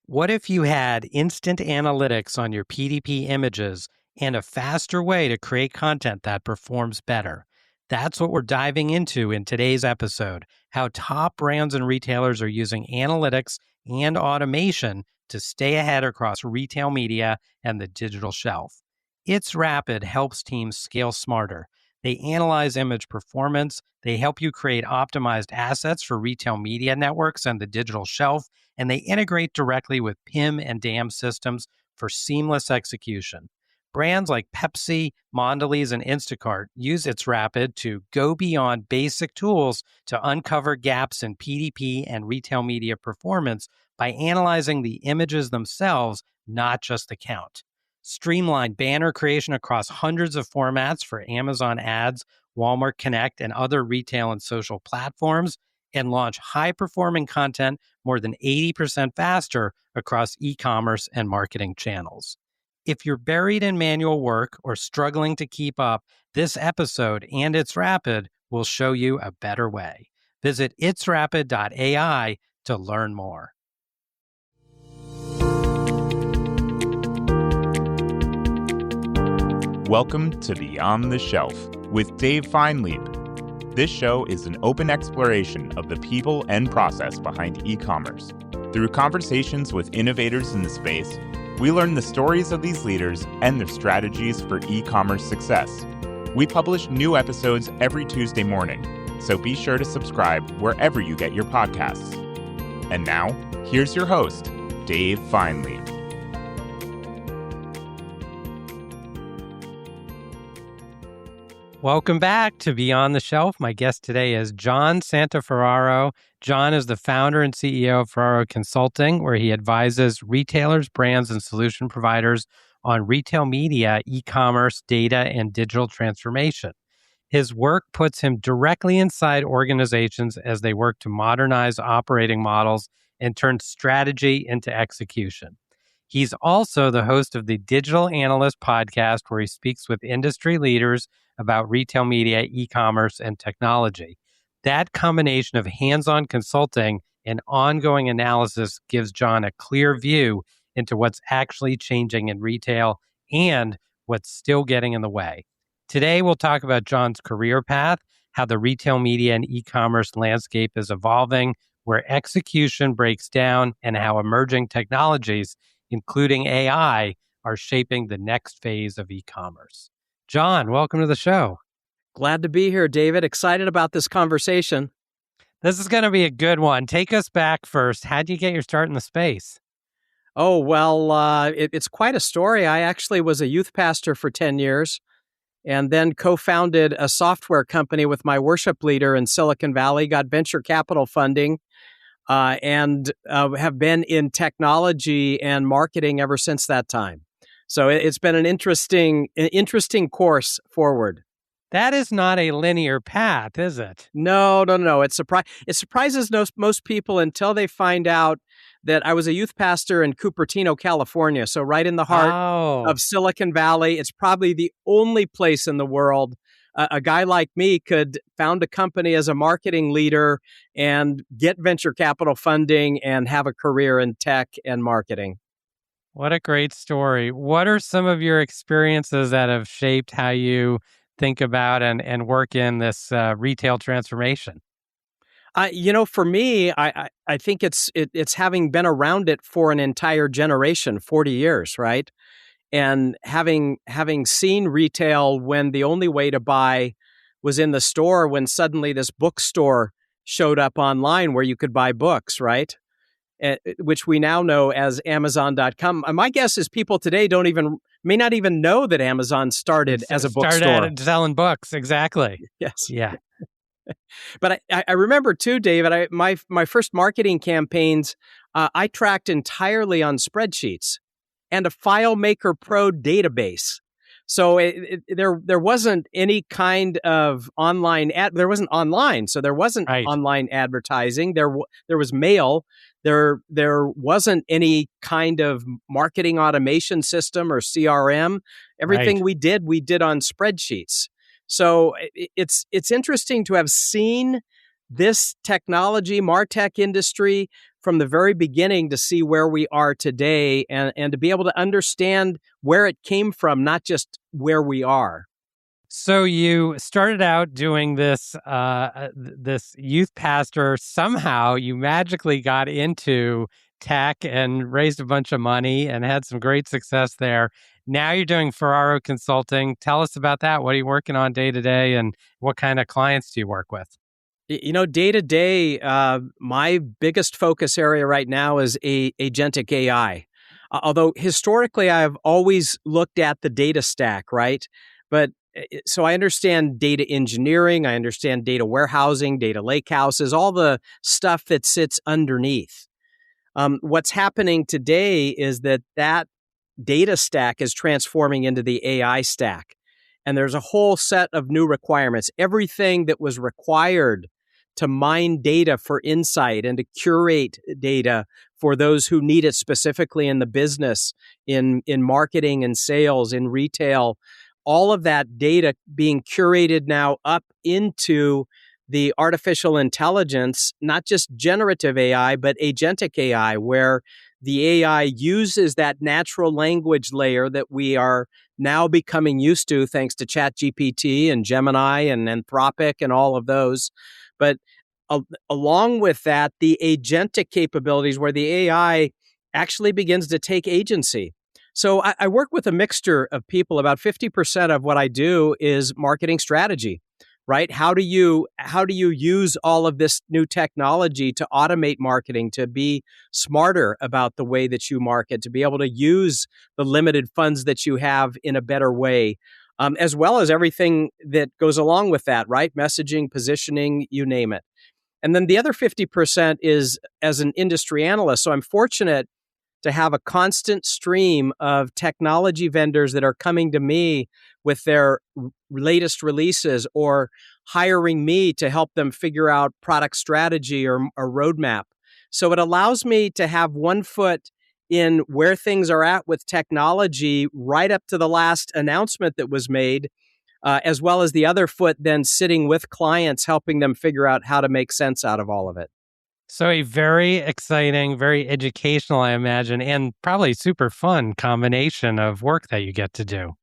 What if you had instant analytics on your PDP images and a faster way to create content that performs better? That's what we're diving into in today's episode, how top brands and retailers are using analytics and automation to stay ahead across retail media and the digital shelf. It's Rapid helps teams scale smarter. They analyze image performance, they help you create optimized assets for retail media networks and the digital shelf, and they integrate directly with PIM and DAM systems for seamless execution. Brands like Pepsi, Mondelez, and Instacart use its Rapid to go beyond basic tools to uncover gaps in PDP and retail media performance by analyzing the images themselves, not just the count. Streamline banner creation across hundreds of formats for Amazon Ads, Walmart Connect, and other retail and social platforms, and launch high-performing content more than 80% faster across e-commerce and marketing channels. If you're buried in manual work or struggling to keep up, this episode and It's Rapid will show you a better way. Visit itsrapid.ai to learn more. Welcome to Beyond the Shelf with Dave Feinlieb. This show is an open exploration of the people and process behind e-commerce. Through conversations with innovators in the space, we learn the stories of these leaders and their strategies for e-commerce success. We publish new episodes every Tuesday morning, so be sure to subscribe wherever you get your podcasts. And now, here's your host, Dave Feinlieb. Welcome back to Beyond the Shelf. My guest today is John Santaferraro. John is the founder and CEO of Ferraro Consulting, where he advises retailers, brands, and solution providers on retail media, e-commerce, data, and digital transformation. His work puts him directly inside organizations as they work to modernize operating models and turn strategy into execution. He's also the host of the Digital Analyst podcast, where he speaks with industry leaders about retail media, e-commerce, and technology. That combination of hands-on consulting and ongoing analysis gives John a clear view into what's actually changing in retail and what's still getting in the way. Today, we'll talk about John's career path, how the retail media and e-commerce landscape is evolving, where execution breaks down, and how emerging technologies, including AI, are shaping the next phase of e-commerce. John, welcome to the show. Glad to be here, David. Excited about this conversation. This is going to be a good one. Take us back first. How'd you get your start in the space? Oh, well, it's quite a story. I actually was a youth pastor for 10 years and then co-founded a software company with my worship leader in Silicon Valley, got venture capital funding, and have been in technology and marketing ever since that time. So it's been an interesting course forward. That is not a linear path, is it? No. It surprises most people until they find out that I was a youth pastor in Cupertino, California. So right in the heart of Silicon Valley. It's probably the only place in the world a guy like me could found a company as a marketing leader and get venture capital funding and have a career in tech and marketing. What a great story. What are some of your experiences that have shaped how you think about and work in this retail transformation? For me, I think it's having been around it for an entire generation, 40 years, right? And having seen retail when the only way to buy was in the store, when suddenly this bookstore showed up online where you could buy books, right? Which we now know as Amazon.com. My guess is people today may not even know that Amazon started as a bookstore. Started selling books, exactly. Yes. Yeah. But I remember too, David, my first marketing campaigns, I tracked entirely on spreadsheets and a FileMaker Pro database. So there wasn't any kind of online there wasn't online, so there wasn't online advertising. There was mail. There wasn't any kind of marketing automation system or CRM. Everything we did on spreadsheets. So it's interesting to have seen this technology, MarTech industry, from the very beginning to see where we are today and to be able to understand where it came from, not just where we are. So you started out doing this this youth pastor. Somehow you magically got into tech and raised a bunch of money and had some great success there. Now you're doing Ferraro Consulting. Tell us about that. What are you working on day to day, and what kind of clients do you work with? Day to day, my biggest focus area right now is agentic AI. Although historically, I've always looked at the data stack, right? But so I understand data engineering, I understand data warehousing, data lakehouses, all the stuff that sits underneath. What's happening today is that data stack is transforming into the AI stack. And there's a whole set of new requirements. Everything that was required to mine data for insight and to curate data for those who need it specifically in the business, in marketing and sales, in retail, all of that data being curated now up into the artificial intelligence, not just generative AI, but agentic AI, where the AI uses that natural language layer that we are now becoming used to thanks to ChatGPT and Gemini and Anthropic and all of those. But along with that, the agentic capabilities where the AI actually begins to take agency. So I work with a mixture of people. About 50% of what I do is marketing strategy, right? How do you use all of this new technology to automate marketing, to be smarter about the way that you market, to be able to use the limited funds that you have in a better way, as well as everything that goes along with that, right? Messaging, positioning, you name it. And then the other 50% is as an industry analyst. So I'm fortunate to have a constant stream of technology vendors that are coming to me with their latest releases or hiring me to help them figure out product strategy or a roadmap. So it allows me to have one foot in where things are at with technology right up to the last announcement that was made, as well as the other foot then sitting with clients, helping them figure out how to make sense out of all of it. So a very exciting, very educational, I imagine, and probably super fun combination of work that you get to do.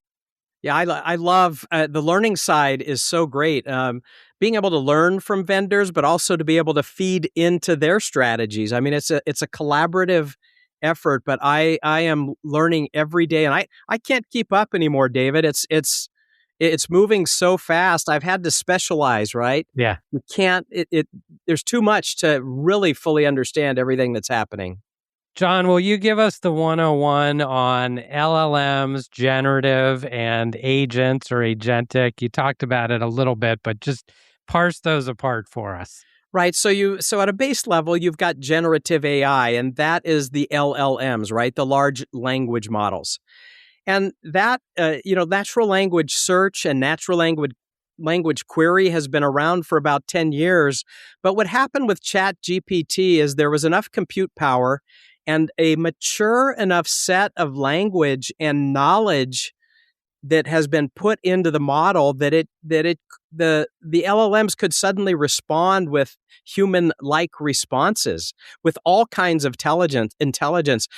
Yeah, I love the learning side is so great. Being able to learn from vendors, but also to be able to feed into their strategies. I mean, it's a collaborative effort, but I am learning every day, and I can't keep up anymore, David. It's moving so fast. I've had to specialize, right? Yeah. You can't, there's too much to really fully understand everything that's happening. John, will you give us the 101 on LLMs, generative and agents or agentic? You talked about it a little bit, but just parse those apart for us. Right. So at a base level, you've got generative AI, and that is the LLMs, right? The large language models. And that, natural language search and natural language query has been around for about 10 years. But what happened with ChatGPT is there was enough compute power and a mature enough set of language and knowledge that has been put into the model that the LLMs could suddenly respond with human-like responses with all kinds of intelligence.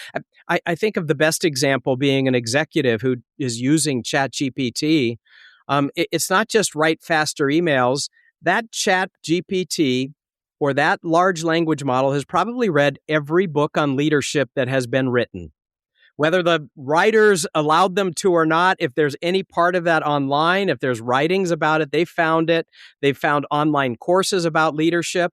I think of the best example being an executive who is using ChatGPT. It's not just write faster emails. That ChatGPT or that large language model has probably read every book on leadership that has been written. Whether the writers allowed them to or not, if there's any part of that online, if there's writings about it, they found it. They found online courses about leadership.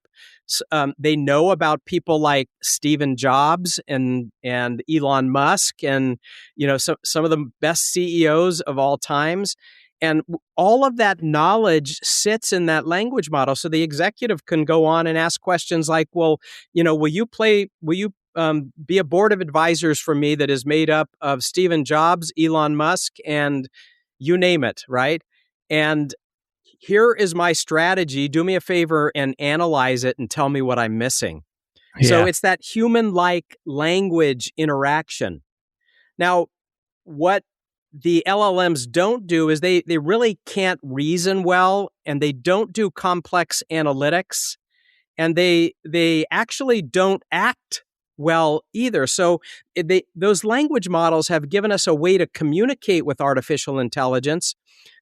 They know about people like Stephen Jobs and Elon Musk and some of the best CEOs of all times. And all of that knowledge sits in that language model. So the executive can go on and ask questions like, well, will you be a board of advisors for me that is made up of Stephen Jobs, Elon Musk, and you name it, right? And here is my strategy. Do me a favor and analyze it and tell me what I'm missing. Yeah. So it's that human-like language interaction. Now, what the LLMs don't do is they really can't reason well, and they don't do complex analytics. and they actually don't act well either. So those language models have given us a way to communicate with artificial intelligence.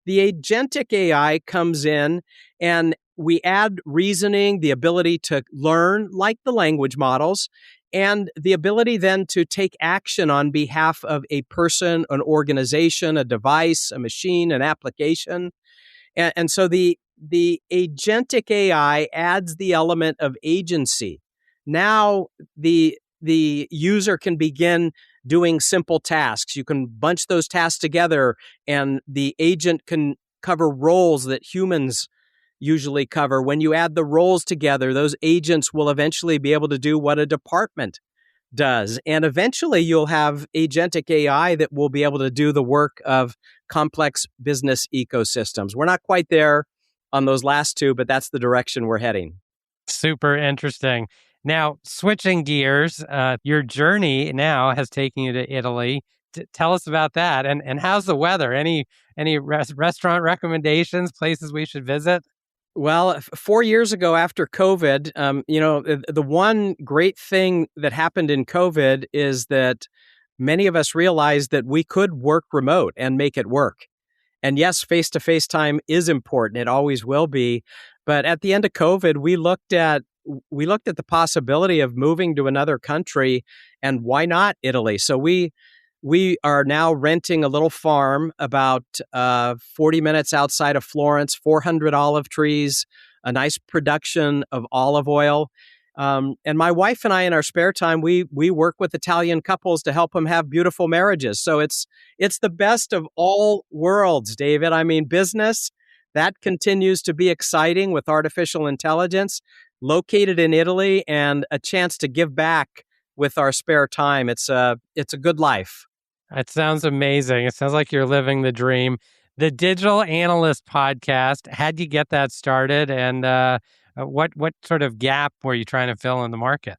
The agentic AI comes in and we add reasoning, the ability to learn like the language models, and the ability then to take action on behalf of a person, an organization, a device, a machine, an application. And so the agentic AI adds the element of agency. Now the user can begin doing simple tasks. You can bunch those tasks together, and the agent can cover roles that humans usually cover. When you add the roles together, those agents will eventually be able to do what a department does. And eventually you'll have agentic AI that will be able to do the work of complex business ecosystems. We're not quite there on those last two, but that's the direction we're heading. Super interesting. Now, switching gears, your journey now has taken you to Italy. Tell us about that. And how's the weather? Any restaurant recommendations, places we should visit? Well, 4 years ago after COVID, the one great thing that happened in COVID is that many of us realized that we could work remote and make it work. And yes, face-to-face time is important. It always will be. But at the end of COVID, we looked at the possibility of moving to another country, and why not Italy? So we are now renting a little farm about 40 minutes outside of Florence, 400 olive trees, a nice production of olive oil. And my wife and I, in our spare time, we work with Italian couples to help them have beautiful marriages. So it's the best of all worlds, David. I mean, business, that continues to be exciting with artificial intelligence, located in Italy, and a chance to give back with our spare time. It's a good life. It sounds amazing. It sounds like you're living the dream. The Digital Analyst podcast, how'd you get that started? And what sort of gap were you trying to fill in the market?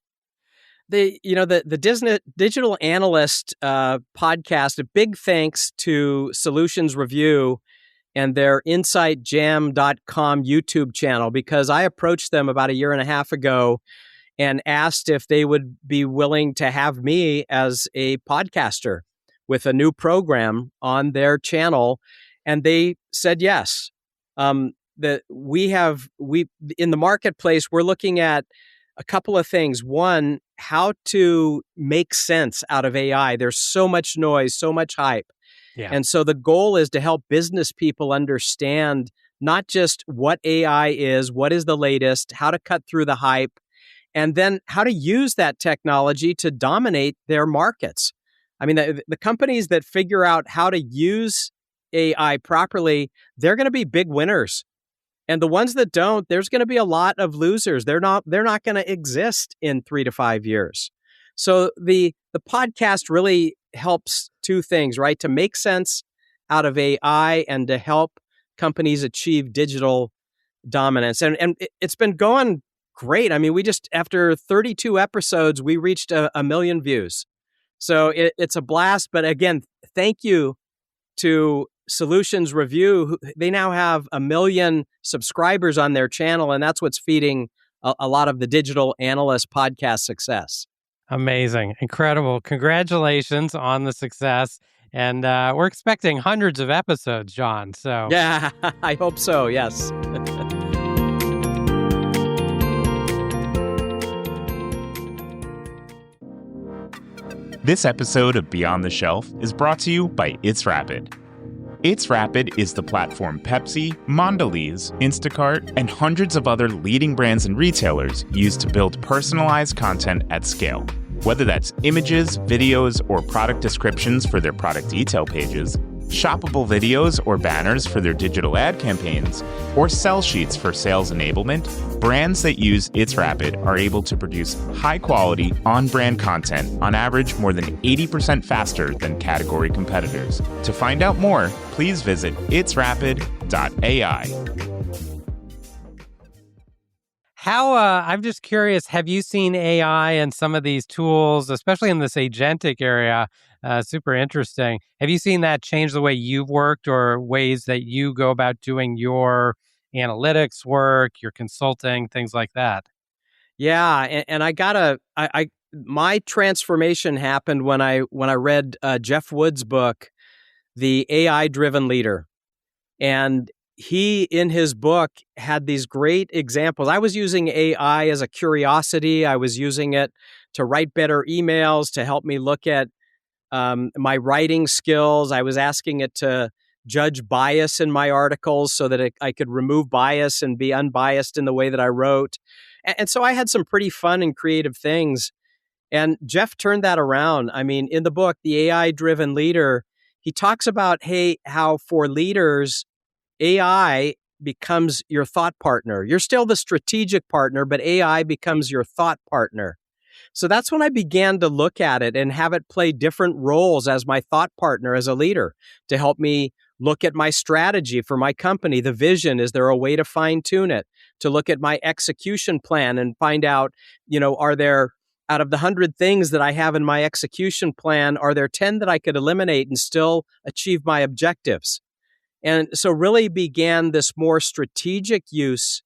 The Digital Analyst podcast, a big thanks to Solutions Review and their InsightJam.com YouTube channel, because I approached them about a year and a half ago and asked if they would be willing to have me as a podcaster with a new program on their channel, and they said yes. That we in the marketplace, we're looking at a couple of things. One, how to make sense out of AI. There's so much noise, so much hype. Yeah. And so the goal is to help business people understand not just what AI is, what is the latest, how to cut through the hype, and then how to use that technology to dominate their markets. I mean, the companies that figure out how to use AI properly, they're going to be big winners. And the ones that don't, there's going to be a lot of losers. They're not going to exist in 3 to 5 years. So the podcast really helps two things, right? To make sense out of AI and to help companies achieve digital dominance. And it's been going great. I mean, we just, after 32 episodes, we reached a million views. So it's a blast. But again, thank you to Solutions Review. They now have 1 million subscribers on their channel, and that's what's feeding a lot of the Digital Analyst podcast success. Amazing. Incredible. Congratulations on the success. And we're expecting hundreds of episodes, John. So yeah, I hope so. Yes. This episode of Beyond the Shelf is brought to you by It's Rapid. It's Rapid is the platform Pepsi, Mondelez, Instacart, and hundreds of other leading brands and retailers use to build personalized content at scale. Whether that's images, videos, or product descriptions for their product detail pages, shoppable videos or banners for their digital ad campaigns, or sell sheets for sales enablement, brands that use It's Rapid are able to produce high-quality, on-brand content on average more than 80% faster than category competitors. To find out more, please visit itsrapid.ai. I'm just curious, have you seen AI and some of these tools, especially in this agentic area, super interesting. Have you seen that change the way you've worked or ways that you go about doing your analytics work, your consulting, things like that? Yeah, and my transformation happened when I read Jeff Wood's book, The AI Driven Leader. And he, in his book, had these great examples. I was using AI as a curiosity. I was using it to write better emails, to help me look at my writing skills. I was asking it to judge bias in my articles so that I could remove bias and be unbiased in the way that I wrote. And so I had some pretty fun and creative things. And Jeff turned that around. I mean, in the book, The AI Driven Leader, he talks about, hey, how for leaders, AI becomes your thought partner. You're still the strategic partner, but AI becomes your thought partner. So that's when I began to look at it and have it play different roles as my thought partner as a leader to help me look at my strategy for my company, the vision. Is there a way to fine tune it? To look at my execution plan and find out, are there, out of the 100 things that I have in my execution plan, are there 10 that I could eliminate and still achieve my objectives? And so really began this more strategic use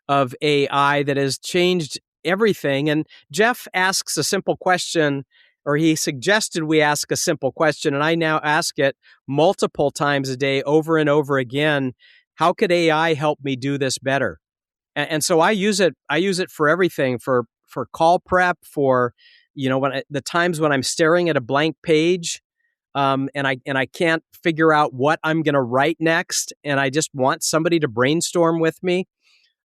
of AI that has changed everything. And Jeff asks a simple question, or he suggested we ask a simple question, and I now ask it multiple times a day, over and over again. How could AI help me do this better? And so I use it. I use it for everything, for call prep, for the times when I'm staring at a blank page, and I can't figure out what I'm going to write next, and I just want somebody to brainstorm with me.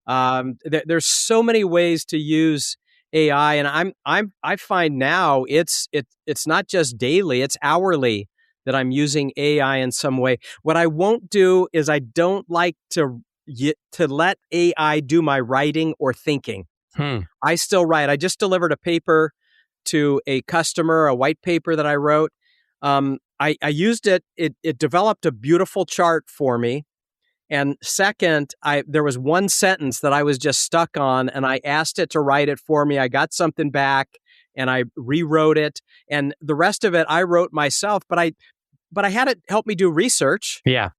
There's so many ways to use AI, and I find now it's not just daily, it's hourly that I'm using AI in some way. What I won't do is I don't like to let AI do my writing or thinking. I still write. I just delivered a paper to a customer, a white paper that I wrote. I used it. It developed a beautiful chart for me. And second, there was one sentence that I was just stuck on, and I asked it to write it for me. I got something back, and I rewrote it. And the rest of it I wrote myself, but I had it help me do research. Yeah.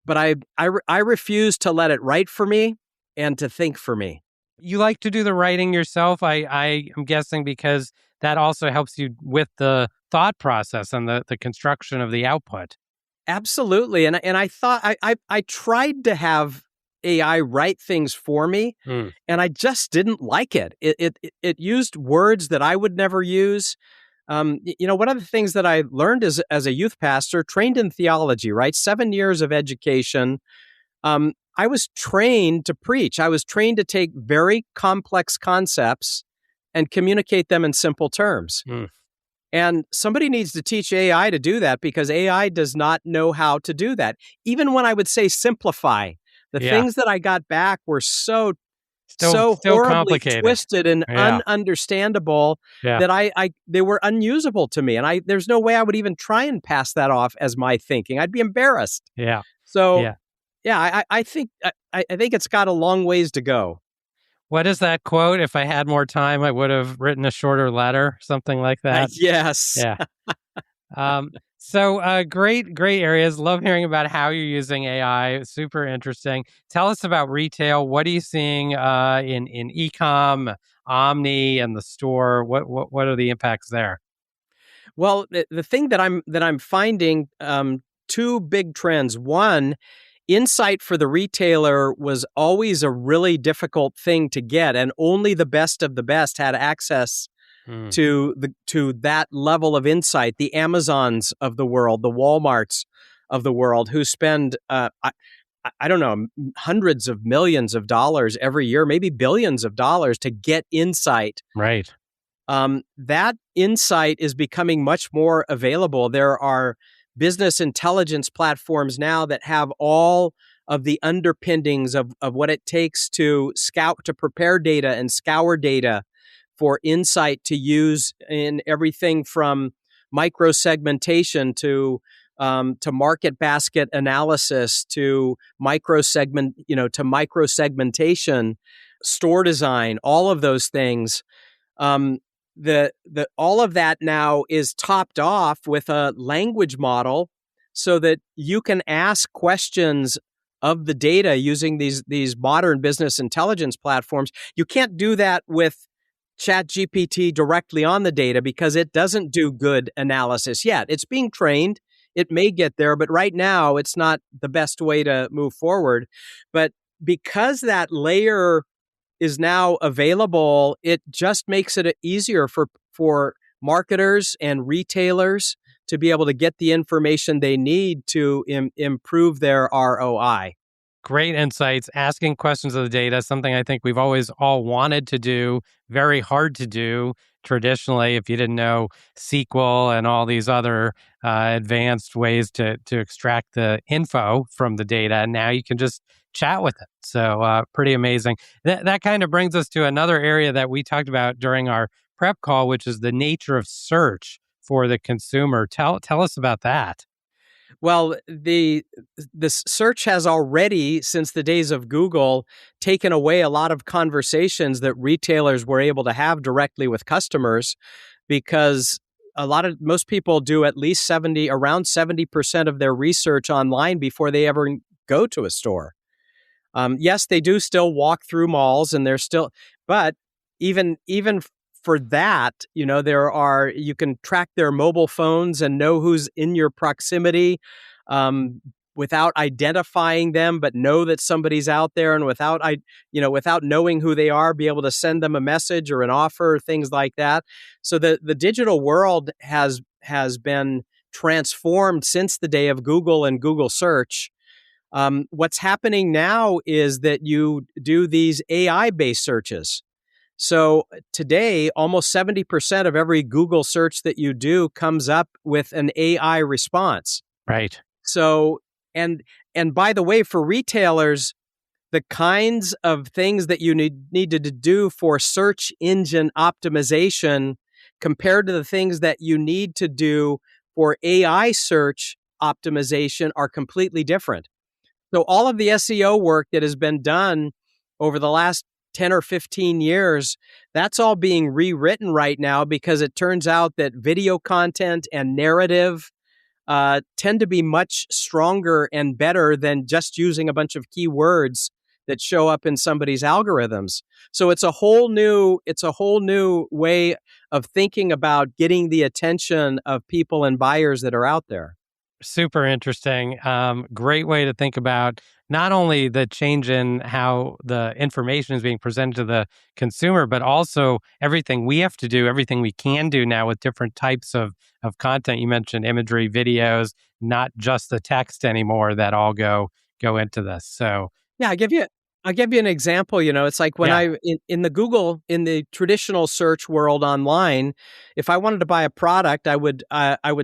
But I refuse to let it write for me and to think for me. You like to do the writing yourself, I am guessing, because that also helps you with the thought process and the construction of the output. Absolutely. And I thought I tried to have AI write things for me, and I just didn't like it. It used words that I would never use. One of the things that I learned as a youth pastor, trained in theology, right? 7 years of education. I was trained to preach. I was trained to take very complex concepts and communicate them in simple terms. And somebody needs to teach AI to do that, because AI does not know how to do that. Even when I would say simplify, the things that I got back were so horribly complicated, twisted and ununderstandable that they were unusable to me. And there's no way I would even try and pass that off as my thinking. I'd be embarrassed. Yeah. So I think it's got a long ways to go. What is that quote? If I had more time, I would have written a shorter letter, something like that. Yes. Yeah. So great areas. Love hearing about how you're using AI. Super interesting. Tell us about retail. What are you seeing in e-com, Omni, and the store? What are the impacts there? Well, the thing that I'm finding, two big trends. One, insight for the retailer was always a really difficult thing to get, and only the best of the best had access to that level of insight. The Amazons of the world, the Walmarts of the world, who spend I don't know, hundreds of millions of dollars every year, maybe billions of dollars to get insight. Right. That insight is becoming much more available. There are business intelligence platforms now that have all of the underpinnings of what it takes to prepare data and scour data for insight to use in everything from micro-segmentation to market basket analysis to micro-segmentation, store design, all of those things. All of that now is topped off with a language model so that you can ask questions of the data using these modern business intelligence platforms. You can't do that with ChatGPT directly on the data because it doesn't do good analysis yet. It's being trained. It may get there, but right now it's not the best way to move forward. But because that layer is now available, it just makes it easier for marketers and retailers to be able to get the information they need to improve their ROI. Great insights, asking questions of the data, something I think we've always all wanted to do, very hard to do traditionally if you didn't know SQL and all these other advanced ways to extract the info from the data. And now you can just chat with it. So pretty amazing. That kind of brings us to another area that we talked about during our prep call, which is the nature of search for the consumer. Tell us about that. Well, this search has already, since the days of Google, taken away a lot of conversations that retailers were able to have directly with customers, because most people do at least around 70% of their research online before they ever go to a store. Yes, they do still walk through malls, and but even for that, you can track their mobile phones and know who's in your proximity without identifying them, but know that somebody's out there, and without knowing who they are, be able to send them a message or an offer, things like that. So the digital world has been transformed since the day of Google and Google search. What's happening now is that you do these AI-based searches. So today, almost 70% of every Google search that you do comes up with an AI response. Right. So, and by the way, for retailers, the kinds of things that you needed to do for search engine optimization compared to the things that you need to do for AI search optimization are completely different. So all of the SEO work that has been done over the last 10 or 15 years, that's all being rewritten right now, because it turns out that video content and narrative tend to be much stronger and better than just using a bunch of keywords that show up in somebody's algorithms. So it's a whole new way of thinking about getting the attention of people and buyers that are out there. Super interesting. Great way to think about not only the change in how the information is being presented to the consumer, but also everything we have to do, everything we can do now with different types of content. You mentioned imagery, videos, not just the text anymore that all go into this. So yeah, I'll give you an example. It's like when in the traditional search world online, if I wanted to buy a product, I would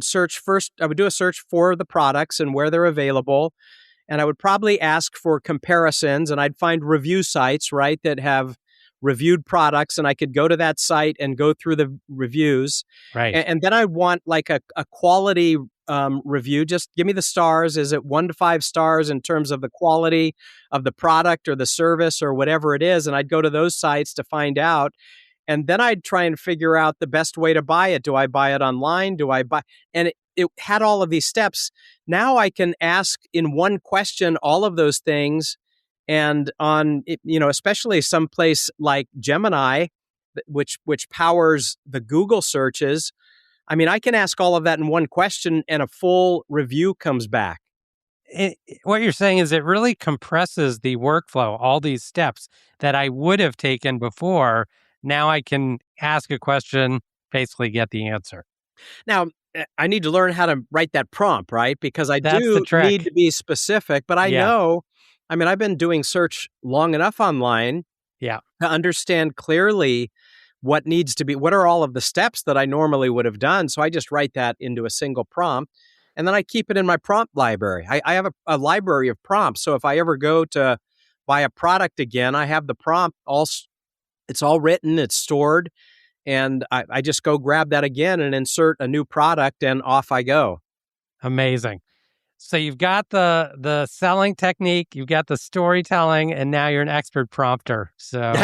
search first. I would do a search for the products and where they're available, and I would probably ask for comparisons, and I'd find review sites, right, that have reviewed products, and I could go to that site and go through the reviews. Right. And then I want like a quality review. Just give me the stars. Is it 1 to 5 stars in terms of the quality of the product or the service or whatever it is? And I'd go to those sites to find out. And then I'd try and figure out the best way to buy it. Do I buy it online? And it had all of these steps. Now I can ask in one question all of those things. And especially someplace like Gemini, which powers the Google searches, I mean, I can ask all of that in one question and a full review comes back. What you're saying is it really compresses the workflow, all these steps that I would have taken before. Now I can ask a question, basically get the answer. Now, I need to learn how to write that prompt, right? Because I That's do the trick. need to be specific, but I know, I've been doing search long enough online to understand clearly what are all of the steps that I normally would have done. So I just write that into a single prompt, and then I keep it in my prompt library. I have a library of prompts. So if I ever go to buy a product again, I have the prompt it's all written, it's stored, and I just go grab that again and insert a new product, and off I go. Amazing. So you've got the selling technique, you've got the storytelling, and now you're an expert prompter. So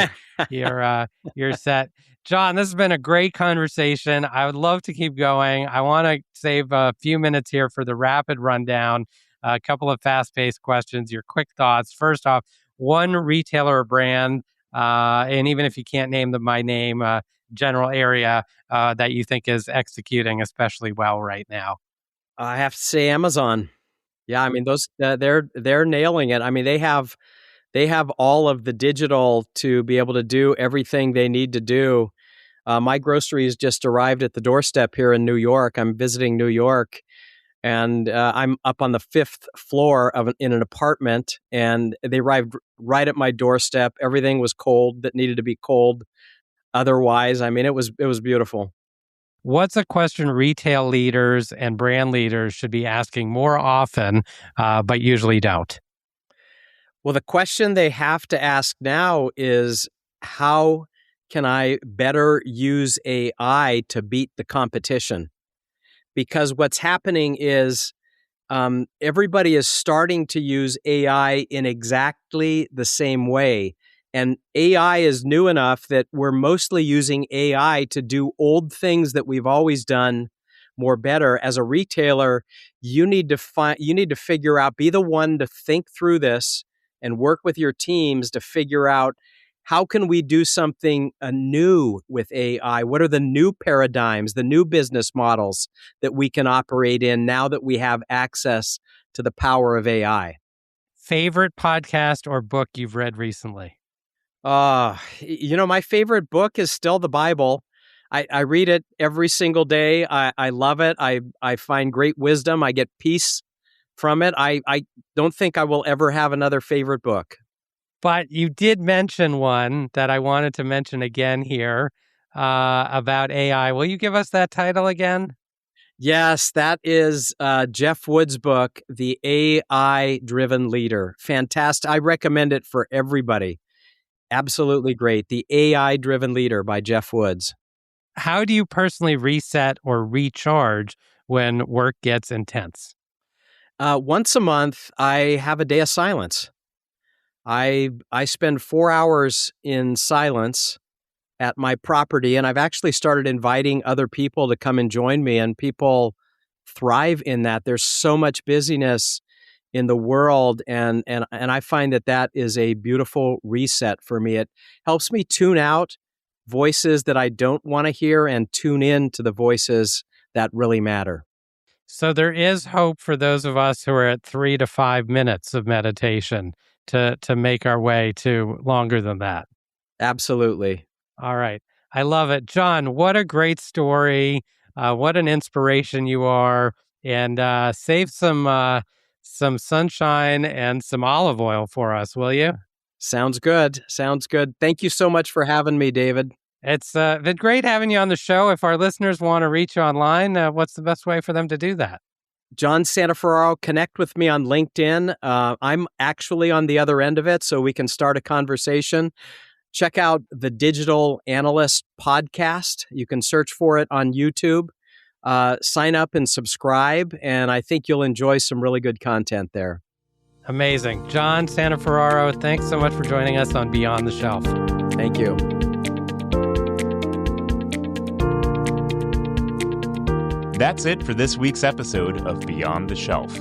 you're set. John, this has been a great conversation. I would love to keep going. I want to save a few minutes here for the rapid rundown. A couple of fast-paced questions, your quick thoughts. First off, one retailer or brand, and even if you can't name them by name, general area that you think is executing especially well right now. I have to say Amazon. Yeah, I mean those they're nailing it. I mean they have all of the digital to be able to do everything they need to do. My groceries just arrived at the doorstep here in New York. I'm visiting New York, and I'm up on the 5th floor in an apartment, and they arrived right at my doorstep. Everything was cold that needed to be cold. Otherwise, I mean, it was beautiful. What's a question retail leaders and brand leaders should be asking more often, but usually don't? Well, the question they have to ask now is, how can I better use AI to beat the competition? Because what's happening is everybody is starting to use AI in exactly the same way. And AI is new enough that we're mostly using AI to do old things that we've always done more better. As a retailer, you need to figure out, be the one to think through this and work with your teams to figure out, how can we do something new with AI? What are the new paradigms, the new business models that we can operate in now that we have access to the power of AI? Favorite podcast or book you've read recently? My favorite book is still the Bible. I read it every single day. I love it. I find great wisdom. I get peace from it. I don't think I will ever have another favorite book. But you did mention one that I wanted to mention again here about AI. Will you give us that title again? Yes, that is Jeff Wood's book, The AI-Driven Leader. Fantastic. I recommend it for everybody. Absolutely great. The AI-Driven Leader by Jeff Woods. How do you personally reset or recharge when work gets intense? Once a month, I have a day of silence. I spend 4 hours in silence at my property, and I've actually started inviting other people to come and join me, and people thrive in that. There's so much busyness in the world, and I find that is a beautiful reset for me. It helps me tune out voices that I don't want to hear and tune in to the voices that really matter. So there is hope for those of us who are at 3 to 5 minutes of meditation to make our way to longer than that. Absolutely. All right. I love it. John, what a great story. What an inspiration you are. And save some sunshine and some olive oil for us, will you? Sounds good. Sounds good. Thank you so much for having me, David. It's been great having you on the show. If our listeners want to reach you online, what's the best way for them to do that? John Santaferraro, connect with me on LinkedIn. I'm actually on the other end of it, so we can start a conversation. Check out the Digital Analyst podcast. You can search for it on YouTube. Sign up and subscribe, and I think you'll enjoy some really good content there. Amazing. John Santaferraro, thanks so much for joining us on Beyond the Shelf. Thank you. That's it for this week's episode of Beyond the Shelf.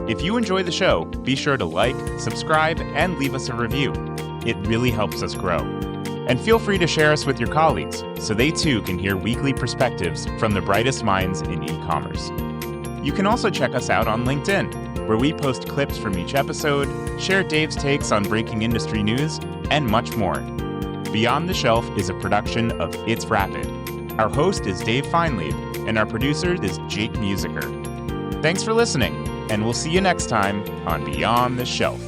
If you enjoy the show, be sure to like, subscribe, and leave us a review. It really helps us grow. And feel free to share us with your colleagues so they too can hear weekly perspectives from the brightest minds in e-commerce. You can also check us out on LinkedIn, where we post clips from each episode, share Dave's takes on breaking industry news, and much more. Beyond the Shelf is a production of It's Rapid. Our host is Dave Feinlieb, and our producer is Jake Musiker. Thanks for listening, and we'll see you next time on Beyond the Shelf.